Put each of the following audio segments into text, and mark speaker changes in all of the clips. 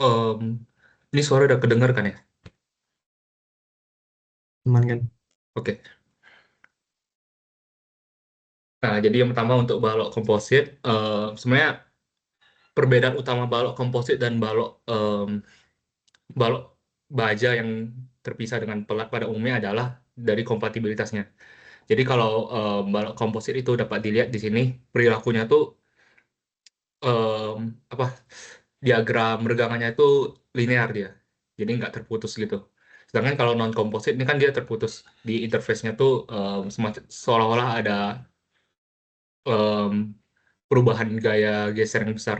Speaker 1: Em, ini suara udah kedengar kan ya?
Speaker 2: Aman kan?
Speaker 1: Oke. Nah, jadi yang pertama untuk balok komposit, sebenarnya perbedaan utama balok komposit dan balok baja yang terpisah dengan pelat pada umumnya adalah dari kompatibilitasnya. Jadi kalau balok komposit itu dapat dilihat di sini, perilakunya tuh em, apa diagram regangannya itu linear dia, jadi nggak terputus gitu. Sedangkan kalau non komposit ini kan dia terputus di interface-nya tuh, semacam seolah-olah ada em, perubahan gaya geser yang besar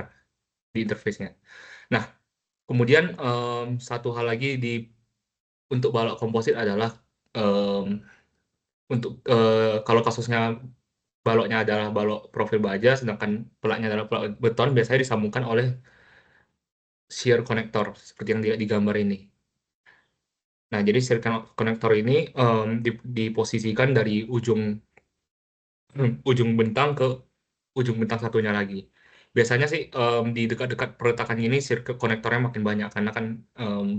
Speaker 1: di interface-nya. Nah, kemudian satu hal lagi untuk balok komposit adalah em, kalau kasusnya baloknya adalah balok profil baja, sedangkan pelatnya adalah pelat beton, biasanya disambungkan oleh shear connector seperti yang di gambar ini. Nah, jadi shear connector ini diposisikan dari ujung bentang ke ujung bentang satunya lagi. Biasanya sih di dekat-dekat perletakan ini shear connectornya makin banyak karena kan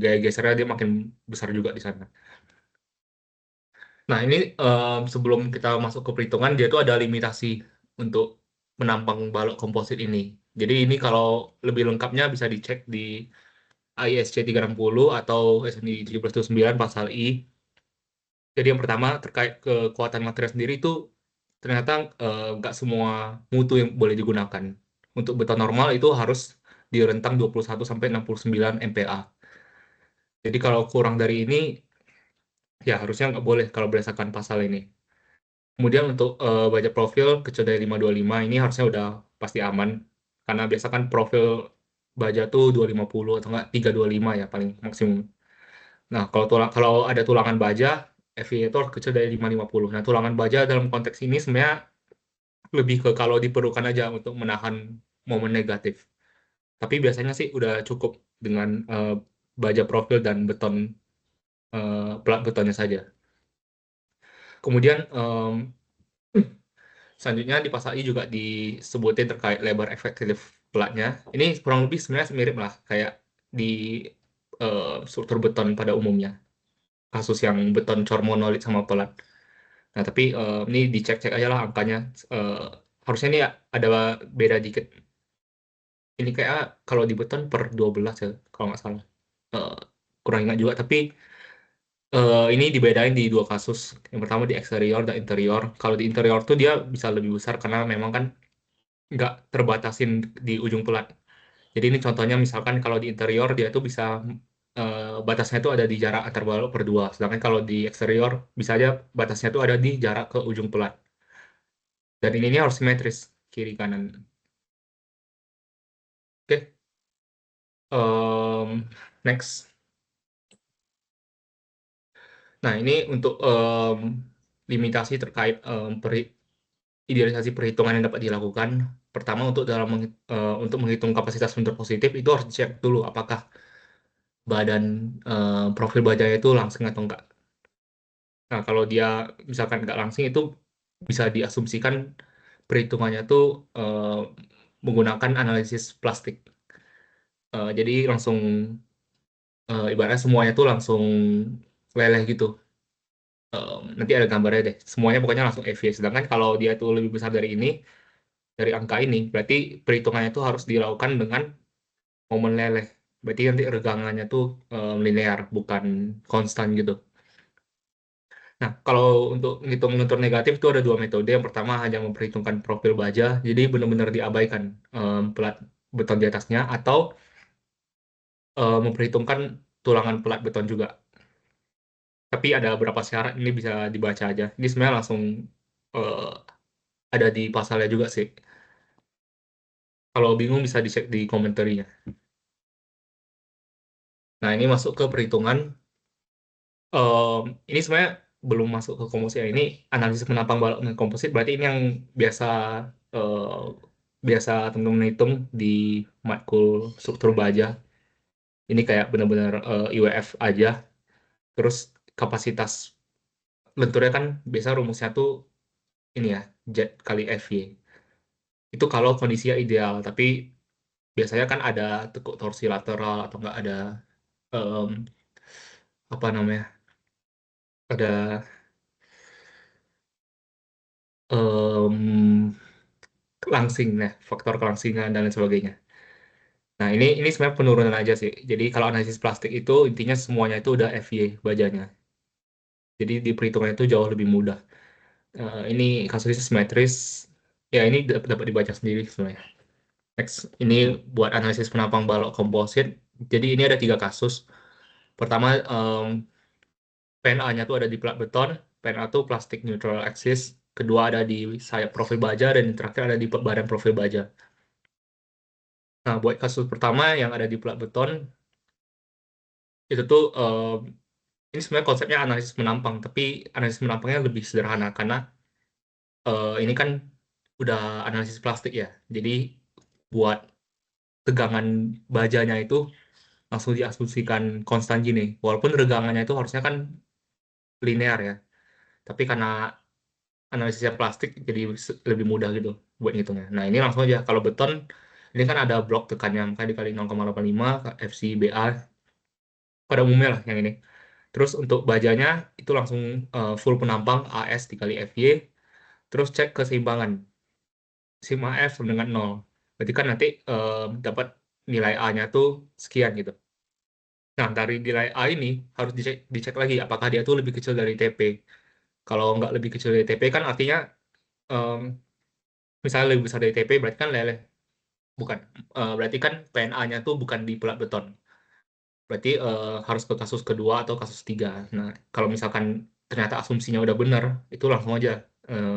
Speaker 1: gaya gesernya dia makin besar juga di sana. Nah, ini sebelum kita masuk ke perhitungan, dia tuh ada limitasi untuk menampang balok komposit ini. Jadi ini kalau lebih lengkapnya bisa dicek di ISC 360 atau SNI 1729 pasal I. Jadi yang pertama terkait kekuatan material sendiri itu ternyata nggak semua mutu yang boleh digunakan. Untuk beton normal itu harus di rentang 21 sampai 69 MPa. Jadi kalau kurang dari ini ya harusnya nggak boleh kalau berdasarkan pasal ini. Kemudian untuk baja profil kecil dari 525 ini harusnya udah pasti aman. Karena biasa kan profil baja tuh 250 atau enggak 325 ya paling maksimum. Nah, kalau ada tulangan baja, FI itu harus kecil dari 550. Nah, tulangan baja dalam konteks ini sebenarnya lebih ke kalau diperlukan aja untuk menahan momen negatif. Tapi biasanya sih udah cukup dengan baja profil dan pelat betonnya saja. Kemudian selanjutnya di pasal I juga disebutin terkait lebar efektif pelatnya. Ini kurang lebih sebenarnya mirip lah kayak di struktur beton pada umumnya. Kasus yang beton cor monolit sama pelat. Nah, tapi ini dicek-cek aja lah angkanya. Eh, Harusnya ini ada beda dikit. Ini kayak kalau di beton per 12 ya, kalau nggak salah. Eh, Kurang ingat juga, tapi ini dibedain di dua kasus. Yang pertama di eksterior dan interior. Kalau di interior tuh dia bisa lebih besar karena memang kan nggak terbatasin di ujung pelat. Jadi ini contohnya misalkan kalau di interior dia tuh bisa batasnya tuh ada di jarak antar balok per dua. Sedangkan kalau di eksterior bisa aja batasnya tuh ada di jarak ke ujung pelat. Dan ini harus simetris kiri kanan. Oke, next. Nah, ini untuk limitasi terkait idealisasi perhitungan yang dapat dilakukan. Pertama untuk menghitung kapasitas sumber positif itu harus dicek dulu apakah badan profil bajanya itu langsing atau enggak. Nah, kalau dia misalkan nggak langsing itu bisa diasumsikan perhitungannya tuh eh, menggunakan analisis plastik. Jadi langsung ibaratnya semuanya tuh langsung leleh gitu. Nanti ada gambarnya deh. Semuanya pokoknya langsung EV. Sedangkan kalau dia tuh lebih besar dari ini, dari angka ini, berarti perhitungannya tuh harus dilakukan dengan momen leleh. Berarti nanti regangannya tuh linear, bukan konstan gitu. Nah, kalau untuk ngitung luntur negatif itu ada dua metode. Yang pertama hanya memperhitungkan profil baja, jadi benar-benar diabaikan pelat beton di atasnya, atau memperhitungkan tulangan pelat beton juga. Tapi ada beberapa syarat ini bisa dibaca aja. Ini sebenarnya langsung eh, ada di pasalnya juga sih. Kalau bingung bisa dicek di komentarnya. Nah, ini masuk ke perhitungan. Ini sebenarnya belum masuk ke komposisi. Ini analisis penampang balok dengan komposit. Berarti ini yang biasa eh, biasa teman-teman hitung di matkul struktur baja. Ini kayak benar-benar IWF aja. Terus kapasitas lenturnya kan biasa rumusnya tuh ini ya, Z kali FY. Itu kalau kondisinya ideal. Tapi biasanya kan ada tekuk torsi lateral atau enggak ada em, apa namanya? Ada em, langsing, nah faktor kelangsingan dan lain sebagainya. Nah, ini sebenarnya penurunan aja sih. Jadi kalau analisis plastik itu intinya semuanya itu udah FY bajanya. Jadi di perhitungan itu jauh lebih mudah. Ini kasusnya simetris. Ya ini dapat dibaca sendiri sebenarnya. Next, ini buat analisis penampang balok komposit. Jadi ini ada 3 kasus. Pertama, PNA-nya tuh ada di plat beton. PNA tuh plastik neutral axis. Kedua ada di sayap profil baja dan yang terakhir ada di badan profil baja. Nah, buat kasus pertama yang ada di plat beton itu tuh ini sebenarnya konsepnya analisis menampang, tapi analisis menampangnya lebih sederhana karena ini kan udah analisis plastik ya. Jadi buat tegangan bajanya itu langsung diasumsikan konstan gini. Walaupun regangannya itu harusnya kan linear ya, tapi karena analisisnya plastik jadi lebih mudah gitu buat ngitungnya. Nah ini langsung aja kalau beton ini kan ada blok tekannya makanya dikali 0,85 FC BA pada umumnya lah yang ini. Terus untuk bajanya itu langsung full penampang AS dikali FY. Terus cek keseimbangan. Sigma F sama dengan 0. Berarti kan nanti dapat nilai A-nya tuh sekian gitu. Nah, dari nilai A ini harus dicek lagi apakah dia tuh lebih kecil dari TP. Kalau nggak lebih kecil dari TP kan artinya em, misalnya lebih besar dari TP berarti kan leleh. Bukan. Berarti kan PNA-nya tuh bukan di pelat beton. Berarti harus ke kasus kedua atau kasus tiga. Nah, kalau misalkan ternyata asumsinya udah benar, itu langsung aja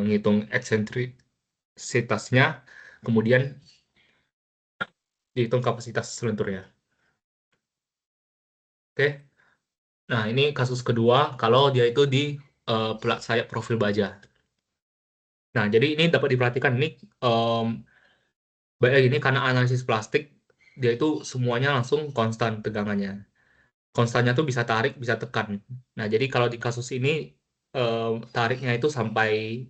Speaker 1: ngitung eksentrisitasnya, kemudian dihitung kapasitas selenturnya. Oke. Nah, ini kasus kedua kalau dia itu di pelat sayap profil baja. Nah, jadi ini dapat diperhatikan ini em, baik lagi ini karena analisis plastik dia itu semuanya langsung konstan tegangannya. Konstannya tuh bisa tarik, bisa tekan. Nah, jadi kalau di kasus ini tariknya itu sampai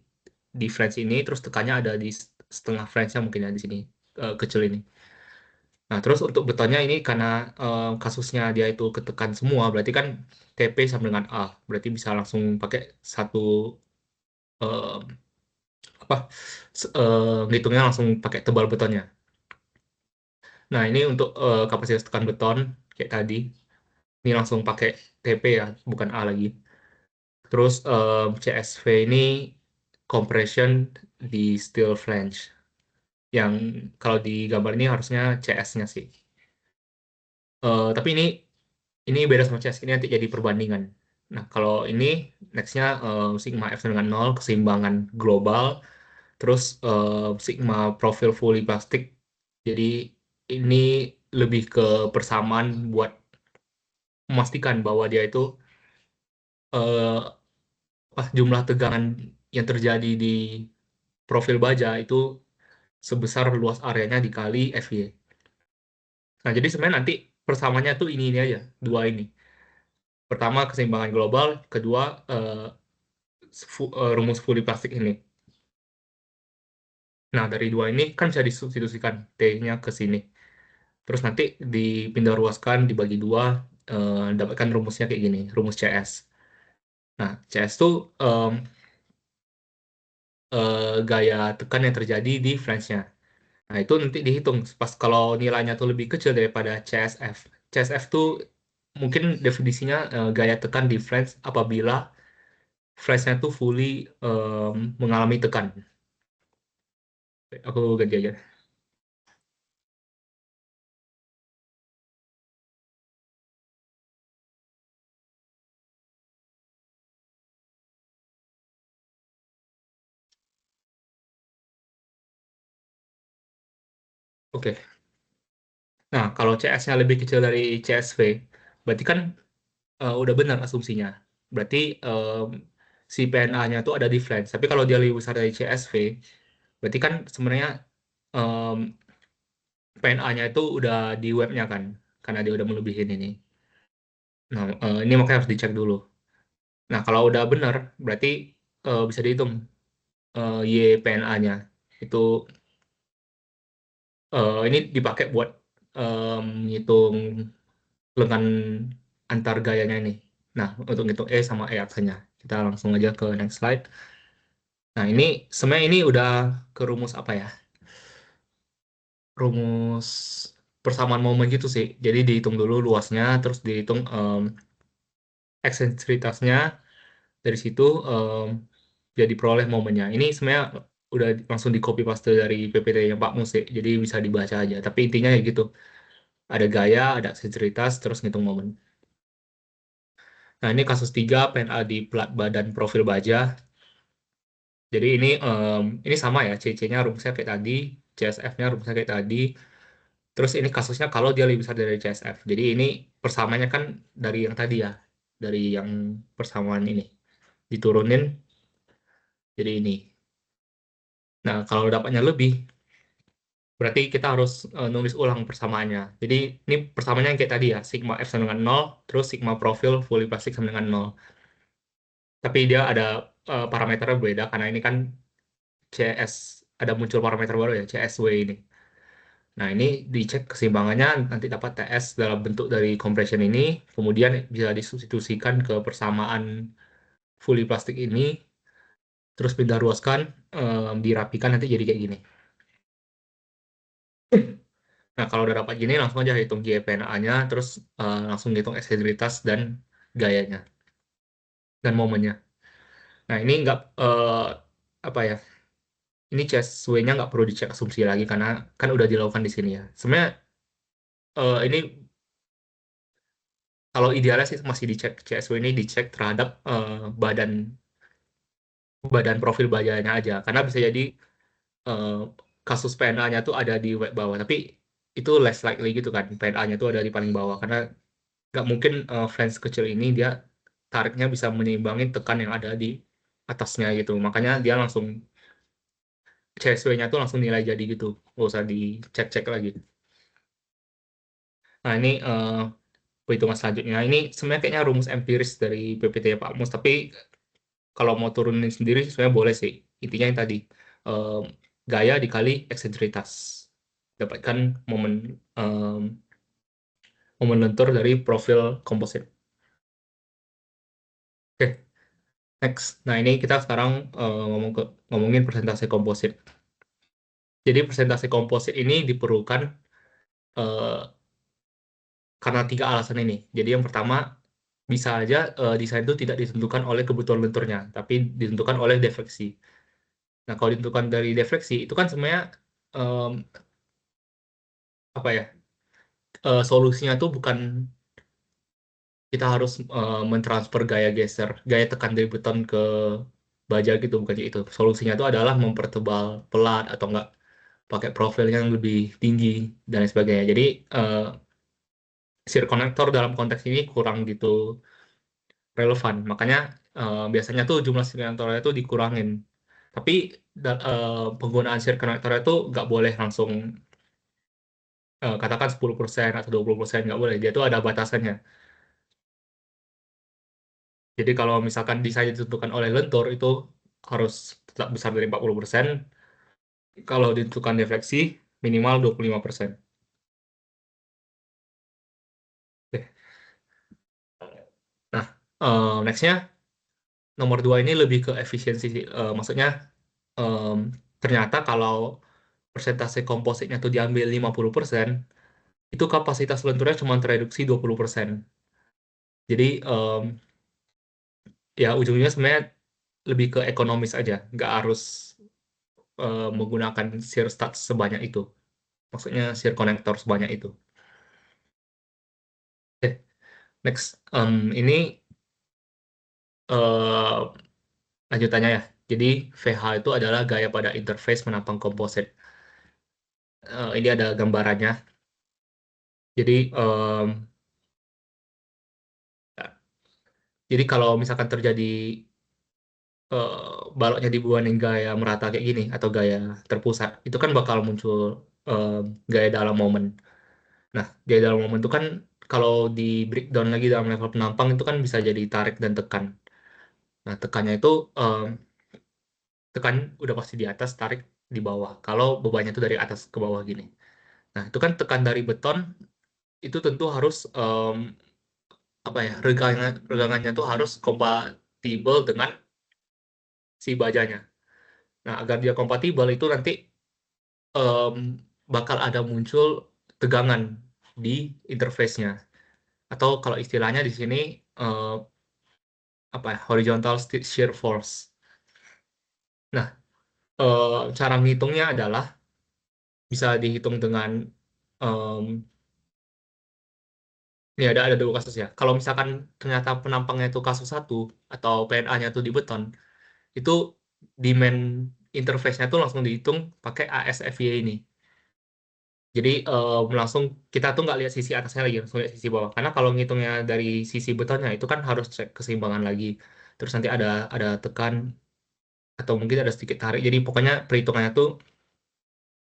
Speaker 1: di flange ini, terus tekannya ada di setengah flange-nya mungkin ya di sini kecil ini. Nah, terus untuk betonnya ini karena kasusnya dia itu ketekan semua, berarti kan TP sama dengan A, berarti bisa langsung pakai satu eh, apa ngitungnya langsung pakai tebal betonnya. Nah, ini untuk kapasitas tekan beton kayak tadi, ini langsung pakai TP ya, bukan A lagi. Terus CSV ini compression di steel flange, yang kalau di gambar ini harusnya CS-nya sih. Tapi ini beda sama CS, ini nanti jadi perbandingan. Nah, kalau ini nextnya sigma F dengan 0, keseimbangan global, terus sigma profil fully plastik. Jadi ini lebih ke persamaan buat memastikan bahwa dia itu jumlah tegangan yang terjadi di profil baja itu sebesar luas areanya dikali FY. Nah, jadi sebenarnya nanti persamaannya tuh ini aja, dua ini. Pertama keseimbangan global, kedua rumus fully plastik ini. Nah, dari dua ini kan bisa disubstitusikan T-nya ke sini. Terus nanti dipindah ruaskan, dibagi dua, dapatkan rumusnya kayak gini, rumus CS. Nah, CS tuh gaya tekan yang terjadi di flange-nya. Nah, itu nanti dihitung pas kalau nilainya tuh lebih kecil daripada CSF. CSF tuh mungkin definisinya gaya tekan di flange apabila flange-nya tuh fully mengalami tekan. Aku ganti aja. Oke. Nah, kalau CS-nya lebih kecil dari CSV, berarti kan udah benar asumsinya. Berarti si PNA-nya tuh ada di flange. Tapi kalau dia lebih besar dari CSV, berarti kan sebenarnya PNA-nya itu udah di webnya kan, karena dia udah melebihin ini. Nah, ini makanya harus dicek dulu. Nah, kalau udah benar, berarti bisa dihitung YPNA-nya. Itu ini dipakai buat ngitung lengan antar gayanya ini. Nah, untuk ngitung E sama E aksanya. Kita langsung aja ke next slide. Nah, ini sebenarnya ini udah ke rumus apa ya? Rumus persamaan momen gitu sih. Jadi dihitung dulu luasnya, terus dihitung eksentritasnya. Dari situ jadi peroleh momennya. Ini sebenarnya udah langsung di copy paste dari PPT-nya Pak Mus sih. Jadi bisa dibaca aja. Tapi intinya ya gitu. Ada gaya, ada eksentritas, terus ngitung momen. Nah, ini kasus 3 PNA di plat badan profil baja. Jadi ini sama ya, CC-nya rumusnya kayak tadi, CSF-nya rumusnya kayak tadi. Terus ini kasusnya kalau dia lebih besar dari CSF. Jadi ini persamaannya kan dari yang tadi ya, dari yang persamaan ini. Diturunin jadi ini. Nah, kalau dapatnya lebih, berarti kita harus nulis ulang persamaannya. Jadi ini persamaannya yang kayak tadi ya, sigma F sama dengan 0, terus sigma profil fully plastic sama dengan 0. Tapi dia ada parameternya beda, karena ini kan CS, ada muncul parameter baru ya, CSW ini. Nah, ini dicek keseimbangannya, nanti dapat TS dalam bentuk dari compression ini, kemudian bisa disubstitusikan ke persamaan fully plastik ini, terus pindah ruaskan, dirapikan nanti jadi kayak gini. Nah, kalau udah dapat gini, langsung aja hitung GPNA-nya, terus langsung hitung eksentritas dan gayanya, dan momennya. Nah, ini nggak, apa ya, ini CSW-nya nggak perlu dicek asumsi lagi, karena kan udah dilakukan di sini ya. Sebenarnya ini kalau idealnya sih masih dicek, CSW ini dicek terhadap badan badan profil bajanya aja, karena bisa jadi eh, kasus PNA-nya tuh ada di web bawah, tapi itu less likely gitu kan, PNA-nya tuh ada di paling bawah, karena nggak mungkin flange kecil ini dia tariknya bisa menyeimbangi tekan yang ada di atasnya gitu, makanya dia langsung CSW-nya tuh langsung nilai jadi gitu, nggak usah dicek-cek lagi. Nah, ini perhitungan selanjutnya, ini sebenarnya kayaknya rumus empiris dari PPT Pak Mus, tapi kalau mau turunin sendiri sebenarnya boleh sih. Intinya yang tadi, em, gaya dikali eksentritas, dapatkan momen em, momen lentur dari profil komposit. Oke, next. Nah, ini kita sekarang ngomongin presentasi komposit. Jadi presentasi komposit ini diperlukan eh, karena 3 alasan ini. Jadi yang pertama, bisa aja desain itu tidak ditentukan oleh kebutuhan lenturnya, tapi ditentukan oleh defleksi. Nah, kalau ditentukan dari defleksi, itu kan sebenarnya em, apa ya? Solusinya tuh bukan kita harus mentransfer gaya geser, gaya tekan dari beton ke baja gitu, bukan itu. Solusinya itu adalah mempertebal pelat atau enggak pakai profil yang lebih tinggi dan lain sebagainya. Jadi eh, shear connector dalam konteks ini kurang gitu relevan. Makanya biasanya tuh jumlah shear connectornya itu dikurangin. Tapi penggunaan shear connectornya itu nggak boleh langsung katakan 10% atau 20%, nggak boleh. Dia tuh ada batasannya. Jadi kalau misalkan desain ditentukan oleh lentur itu harus tetap besar dari 40%. Kalau ditentukan defleksi minimal 25%. Oke. Nah, nextnya nomor 2 ini lebih ke efisiensi sih. Maksudnya em, ternyata kalau persentase kompositnya tuh diambil 50%, itu kapasitas lenturnya cuma tereduksi 20%. Jadi ya ujungnya sebenarnya lebih ke ekonomis aja, nggak harus menggunakan shear stud sebanyak itu. Maksudnya shear connector sebanyak itu. Oke, next. Ini eh, lanjutannya ya. Jadi VH itu adalah gaya pada interface menampang komposit. Ini ada gambarannya. Jadi jadi kalau misalkan terjadi baloknya dibuatin gaya merata kayak gini atau gaya terpusat, itu kan bakal muncul gaya dalam momen. Nah, gaya dalam momen itu kan kalau di breakdown lagi dalam level penampang itu kan bisa jadi tarik dan tekan. Nah, tekannya itu tekan udah pasti di atas, tarik di bawah. Kalau bebannya itu dari atas ke bawah gini. Nah, itu kan tekan dari beton, itu tentu harus regangannya tuh harus kompatibel dengan si bajanya. Nah, agar dia kompatibel itu nanti em, bakal ada muncul tegangan di interface-nya. Atau kalau istilahnya di sini eh, horizontal shear force. Nah, cara ngitungnya adalah bisa dihitung dengan em, ini ada dua kasus ya. Kalau misalkan ternyata penampangnya itu kasus 1 atau PNA-nya itu di beton, itu demand interface-nya tuh langsung dihitung pakai ASFY ini. Jadi langsung kita tuh nggak lihat sisi atasnya lagi, langsung lihat sisi bawah. Karena kalau ngitungnya dari sisi betonnya itu kan harus cek keseimbangan lagi. Terus nanti ada tekan atau mungkin ada sedikit tarik. Jadi pokoknya perhitungannya tuh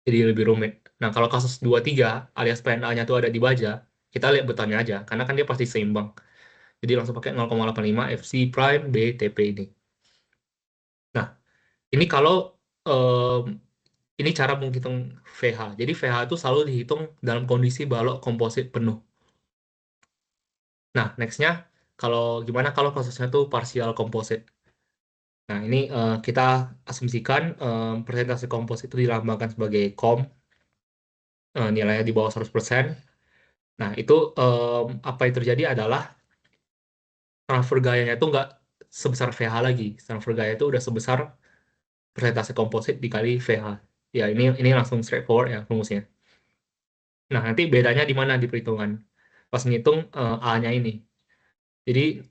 Speaker 1: jadi lebih rumit. Nah, kalau kasus 23 alias PNA-nya tuh ada di baja, kita lihat betonnya aja karena kan dia pasti seimbang. Jadi langsung pakai 0,85 FC prime B TP ini. Nah, ini kalau em, ini cara menghitung VH. Jadi VH itu selalu dihitung dalam kondisi balok komposit penuh. Nah, nextnya kalau gimana kalau kasusnya tuh partial komposit. Nah, ini kita asumsikan persentase komposit itu dilambangkan sebagai COM, nilainya di bawah 100%. Nah, itu apa yang terjadi adalah transfer gayanya itu nggak sebesar VH lagi. Transfer gaya itu udah sebesar persentase komposit dikali VH. Ya, ini langsung straightforward ya rumusnya. Nah, nanti bedanya di mana di perhitungan? Pas ngitung A-nya ini. Jadi,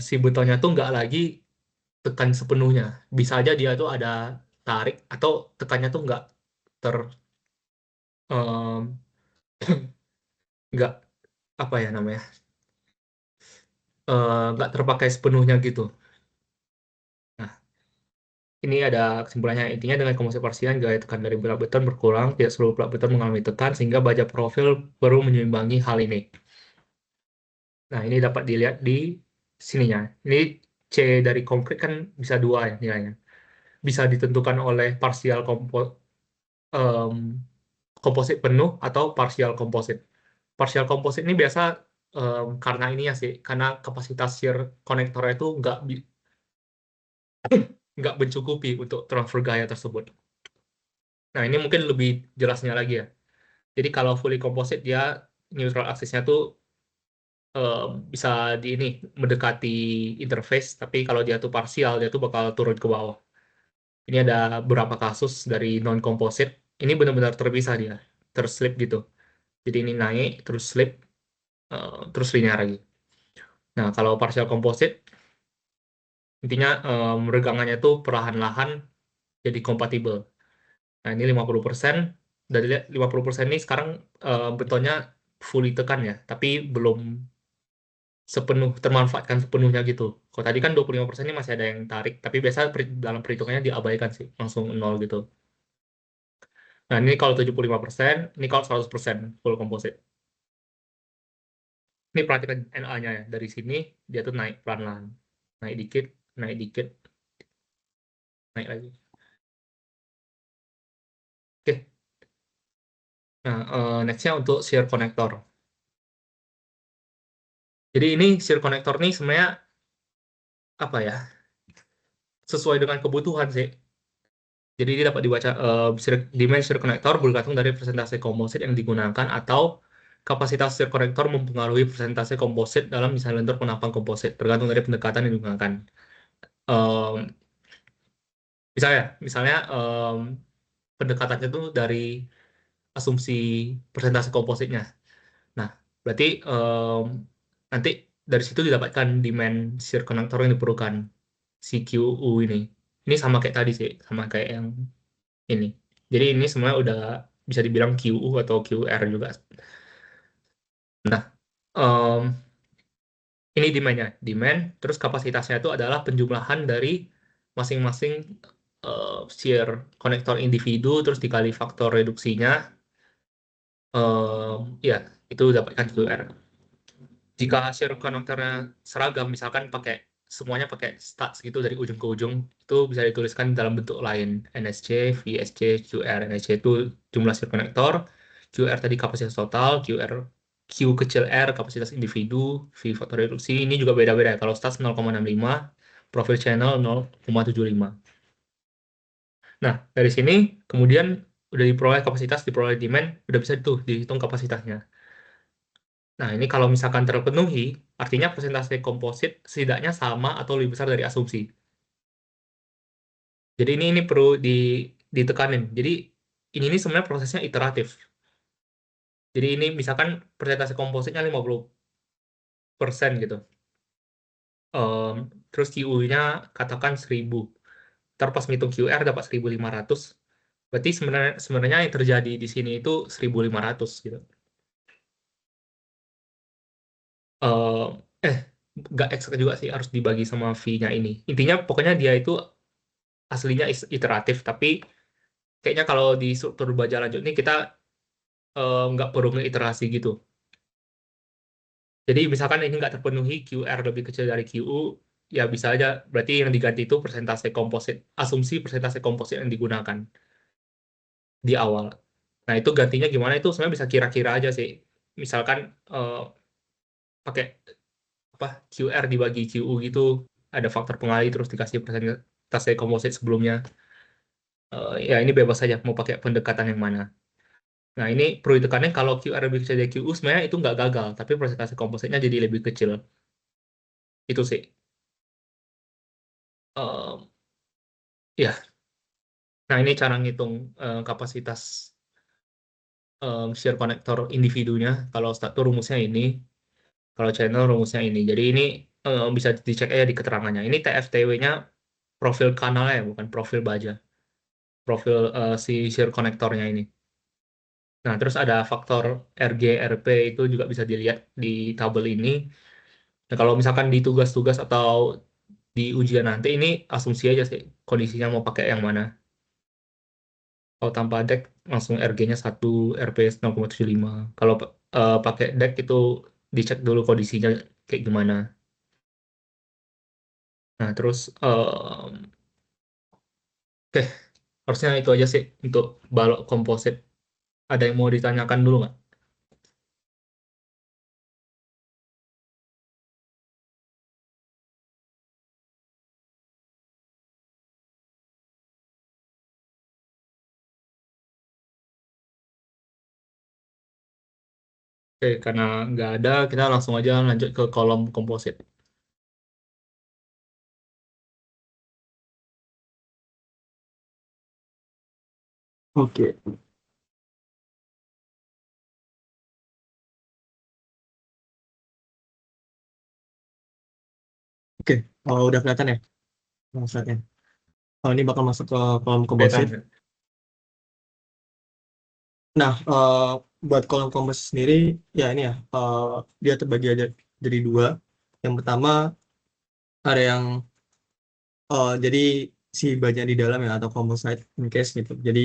Speaker 1: si betonnya tuh nggak lagi tekan sepenuhnya. Bisa aja dia tuh ada tarik atau tekannya tuh ter em, nggak apa ya namanya nggak terpakai sepenuhnya gitu. Nah, ini ada kesimpulannya. Intinya dengan komposisi parsial gaya tekan dari belak beton berkurang, tidak seluruh belak beton mengalami tekan sehingga baja profil perlu menyeimbangi hal ini. Nah, ini dapat dilihat di sininya. Ini C dari konkret kan bisa 2 ya nilainya. Bisa ditentukan oleh parsial em, komposit penuh atau parsial komposit. Parsial komposit ini biasa karena ini ya sih, karena kapasitas shear konektornya itu nggak mencukupi untuk transfer gaya tersebut. Nah, ini mungkin lebih jelasnya lagi ya. Jadi kalau fully composite dia neutral axis-nya tuh eh, bisa di ini mendekati interface, tapi kalau dia tuh parsial dia tuh bakal turun ke bawah. Ini ada beberapa kasus dari non composite. Ini benar-benar terpisah dia, terslip gitu. Jadi ini naik terus slip terus linear lagi. Nah, kalau partial composite intinya regangannya tuh perlahan-lahan jadi kompatibel. Nah, ini 50%. Dari 50% ini sekarang betonnya fully tekan ya, tapi belum termanfaatkan sepenuhnya gitu. Kalau tadi kan 25% ini masih ada yang tarik, tapi biasa dalam perhitungannya diabaikan sih, langsung nol gitu. Nah, ini kalau 75%, ini kalau 100% full composite. Ini perhatikan NA-nya ya, dari sini dia tuh naik pelan-pelan. Naik dikit, naik lagi. Oke, nah nextnya untuk shear connector. Jadi ini shear connector nih sebenarnya apa ya, sesuai dengan kebutuhan sih. Jadi ini dapat dibaca demand shear connector bergantung dari persentase komposit yang digunakan atau kapasitas shear connector mempengaruhi persentase komposit dalam misalnya bentuk penampang komposit tergantung dari pendekatan yang digunakan. Em, misalnya pendekatannya itu dari asumsi persentase kompositnya. Nah, berarti nanti dari situ didapatkan demand shear connector yang diperlukan CQU ini. Ini sama kayak tadi sih, sama kayak yang ini. Jadi ini sebenarnya udah bisa dibilang QU atau QR juga. Nah, em, ini demand-nya. Demand, terus kapasitasnya itu adalah penjumlahan dari masing-masing shear konektor individu, terus dikali faktor reduksinya, ya, itu dapatkan QR. Jika shear konektornya seragam, misalkan semuanya pakai stats gitu dari ujung ke ujung, itu bisa dituliskan dalam bentuk lain. NSC, VSC, QR. NSC itu jumlah shear konektor, QR tadi kapasitas total, Q kecil R kapasitas individu, V faktor reduksi ini juga beda-beda ya. Kalau stats 0,65, profil channel 0,75. Nah, dari sini kemudian udah diperoleh kapasitas, diperoleh demand, udah bisa tuh dihitung kapasitasnya. Nah, ini kalau misalkan terpenuhi, artinya persentase komposit setidaknya sama atau lebih besar dari asumsi. Jadi ini perlu ditekanin. Jadi ini sebenarnya prosesnya iteratif. Jadi ini misalkan persentase kompositnya 50% gitu. Em, Terus QU-nya katakan 1000. Ntar pas ngitung QR dapat 1500. Berarti sebenarnya yang terjadi di sini itu 1500 gitu. Eh eh nggak exact juga sih, harus dibagi sama V-nya ini. Intinya pokoknya dia itu aslinya iteratif, tapi kayaknya kalau di struktur baja lanjut ini kita nggak perlu ngeiterasi gitu. Jadi misalkan ini nggak terpenuhi, QR lebih kecil dari QU, ya bisa aja berarti yang diganti itu persentase komposit, asumsi persentase komposit yang digunakan di awal. Nah itu gantinya gimana itu sebenarnya bisa kira-kira aja sih. Misalkan eh, pakai apa QR dibagi QU gitu, ada faktor pengalih terus dikasih persentase komposit sebelumnya. Ya ini bebas saja mau pakai pendekatan yang mana. Nah ini perlu ditekankan kalau QR lebih kecil dari QU sebenarnya itu nggak gagal, tapi persentase kompositnya jadi lebih kecil. Itu sih. Eh, ya, nah ini cara ngitung kapasitas share konektor individunya. Kalau status rumusnya ini, kalau channel rumusnya ini. Jadi ini bisa dicek aja di keterangannya. Ini TFTW-nya profil kanalnya ya, bukan profil baja. Profil si share konektornya ini. Nah, terus ada faktor RG, RP itu juga bisa dilihat di tabel ini. Nah, kalau misalkan di tugas-tugas atau di ujian nanti ini asumsi aja sih kondisinya mau pakai yang mana. Kalau tanpa deck langsung RG-nya 1, RPS 0,75. Kalau pakai deck itu dicek dulu kondisinya kayak gimana. Nah, terus oke, harusnya itu aja sih untuk balok komposit. Ada yang mau ditanyakan dulu nggak? Oke, karena nggak ada, kita langsung aja lanjut ke kolom komposit.
Speaker 2: Oke, oke. Oh, udah kelihatan ya maksudnya. Oh, ini bakal masuk ke kolom komposit.
Speaker 1: Kelihatan.
Speaker 2: Nah, buat kolom komposit sendiri, ya ini ya, dia terbagi aja jadi dua. Yang pertama ada yang jadi si baja di dalam ya atau composite encase gitu. Jadi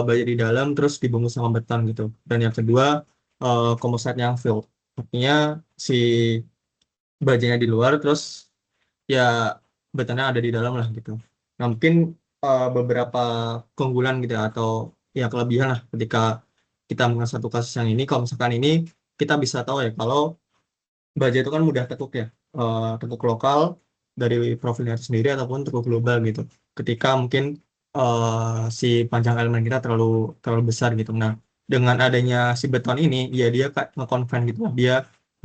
Speaker 2: baja di dalam terus dibungkus sama beton gitu. Dan yang kedua composite yang filled. Artinya si bajanya di luar terus ya betonnya ada di dalam lah gitu. Nah mungkin beberapa keunggulan gitu ya, atau ya kelebihan lah ketika kita mengenal satu kasus yang ini. Kalau misalkan ini kita bisa tahu ya kalau baja itu kan mudah tekuk ya, tekuk lokal dari profilnya itu sendiri ataupun tekuk global gitu. Ketika mungkin si panjang elemen kita terlalu terlalu besar gitu. Nah dengan adanya si beton ini ya dia kayak nge-confine gitu lah. Dia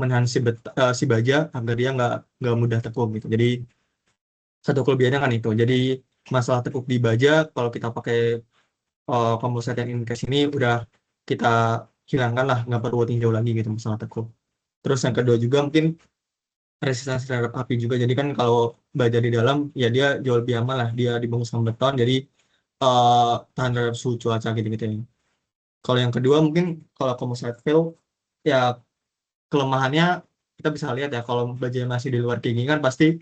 Speaker 2: menahan si baja agar dia nggak mudah tekuk gitu. Jadi satu kelebihannya kan itu. Jadi masalah tekuk di baja kalau kita pakai komposit yang in-case ini udah kita hilangkan lah, nggak perlu tinjau lagi gitu masalah tekuk. Terus yang kedua juga mungkin resistansi terhadap api juga. Jadi kan kalau baja di dalam ya dia jauh lebih aman lah. Dia dibungkus sama beton jadi tahan terhadap suhu cuaca gitu-gitu ya. Kalau yang kedua mungkin kalau composite fill ya kelemahannya kita bisa lihat ya kalau baja masih di luar kayak gini kan pasti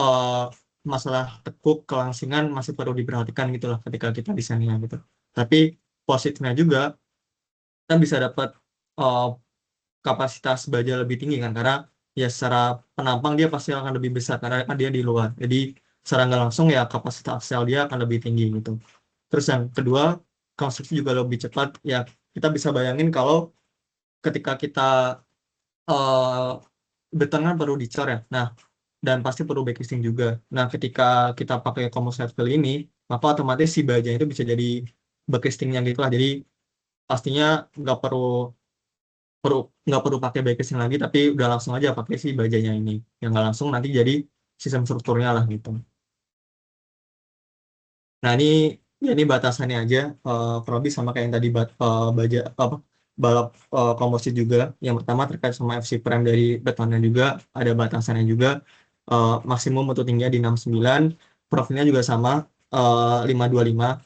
Speaker 2: eh, masalah tekuk kelangsingan masih perlu diperhatikan gitu lah ketika kita desainnya gitu. Tapi positifnya juga kita bisa dapat eh, kapasitas baja lebih tinggi kan karena ya secara penampang dia pasti akan lebih besar karena kan dia di luar. Jadi secara nggak langsung ya kapasitas sel dia akan lebih tinggi gitu. Terus yang kedua konstruksi juga lebih cepat ya kita bisa bayangin kalau ketika kita eh beton kan perlu dicor ya. Nah, dan pasti perlu backlisting juga. Nah, ketika kita pakai composite fill ini, maka otomatis si bajanya itu bisa jadi backlistingnya gitu lah. Jadi pastinya nggak perlu perlu nggak perlu pakai backlisting lagi, tapi udah langsung aja pakai si bajanya ini. Yang nggak langsung nanti jadi sistem strukturnya lah gitu. Nah, ini batasannya aja, kurang lebih sama kayak yang tadi baja apa balap komposit juga. Yang pertama terkait sama FC prime dari betonnya juga ada batasannya juga. Maksimum untuk tingginya di 69, profilnya juga sama 525.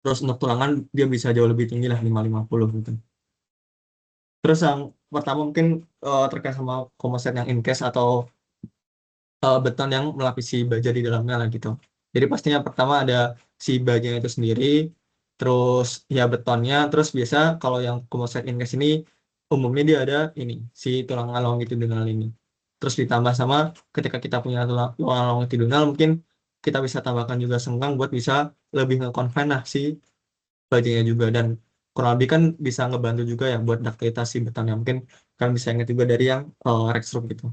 Speaker 2: Terus untuk tulangan dia bisa jauh lebih tinggi lah 550 gitu. Terus yang pertama mungkin terkait sama komposit yang in case atau beton yang melapisi baja di dalamnya lah gitu. Jadi pastinya pertama ada si bajanya itu sendiri, terus ya betonnya, terus biasa kalau yang composite incase ini umumnya dia ada ini si tulang longitudinal ini. Terus ditambah sama ketika kita punya tulang longitudinal mungkin kita bisa tambahkan juga senggang buat bisa lebih nge-confine lah si bajanya juga, dan kurang lebih kan bisa ngebantu juga ya buat ductilitas si betonnya, mungkin kan bisa ingat juga dari yang Rexroom gitu.